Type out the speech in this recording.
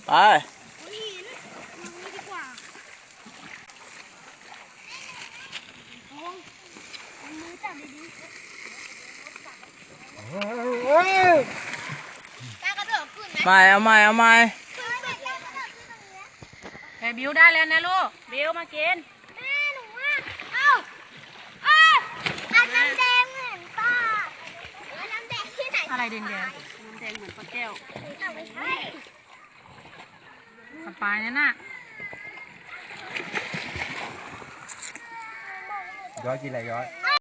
ไปไม่เอาแต่บิวได้แล้วนะลูกบิวมากินแม่หนูว่าอันน้ำแดงเหมือนป้าอันน้ำแดงที่ไหนอะไรแดงน้ำแดงเหมือนปลาแก้วไม่ใช่สปายนั่นน่ะย้อยกินอะไรย้อย